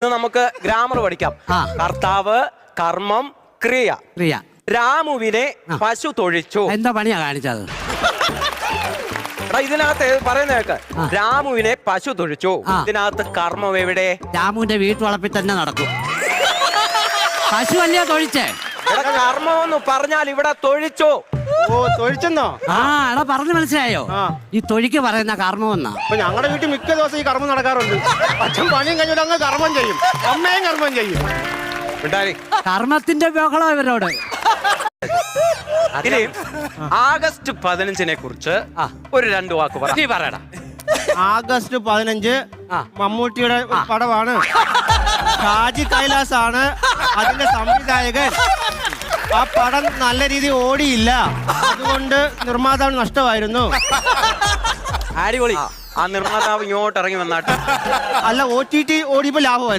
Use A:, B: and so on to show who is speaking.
A: നമുക്ക് ഗ്രാമർ പഠിക്കാം. കർത്താവ്, കർമ്മം, ക്രിയ.
B: ക്രിയ.
A: രാമുവിനെ പശു തൊഴിച്ചു.
B: എന്താ പണിയാ കാണിച്ചത്?
A: ഇതിനകത്ത് പറയുന്ന കേക്ക്. രാമുവിനെ പശു തൊഴിച്ചു. ഇതിനകത്ത് കർമ്മം എവിടെ?
B: രാമുവിന്റെ വീട്ടുവളപ്പിൽ തന്നെ നടക്കും. പശു അല്ലയോ തൊഴിച്ചേ?
A: കർമ്മം എന്ന് പറഞ്ഞാൽ ഇവിടെ തൊഴിച്ചു.
C: ഓ, തൊഴിച്ചെന്നോ?
B: എടാ പറഞ്ഞു മനസ്സിലായോ? ഈ തൊഴിക്ക് പറയുന്ന കർമ്മം എന്നാ.
C: അപ്പൊ ഞങ്ങളുടെ വീട്ടിൽ മിക്ക ദിവസം ഈ കർമ്മം നടക്കാറുണ്ട്. അച്ഛൻ പണിയും കഴിഞ്ഞിട്ട് അങ്ങ് കർമ്മം ചെയ്യും, അമ്മയും കർമ്മം ചെയ്യും.
B: കർമ്മത്തിന്റെ ബഹളം ഇവരോട്.
A: ഇനി ആഗസ്റ്റ് 15-നെ കുറിച്ച് ഒരു 2 വാക്ക് പറയടാ.
C: ആഗസ്റ്റ് 15 മമ്മൂട്ടിയുടെ പടമാണ്. ഷാജി കൈലാസ് ആണ് അതിന്റെ സംവിധായകൻ. ആ പടം നല്ല രീതിയിൽ ഓടിയില്ല, അതുകൊണ്ട് നിർമ്മാതാവ് നഷ്ടമായിരുന്നു.
A: അടിപൊളി. ആ നിർമ്മാതാവ് ഇങ്ങോട്ട് ഇറങ്ങി വന്നാട്ട്.
C: അല്ല, OTT ഓടിയപ്പോ ലാഭമായിരുന്നു.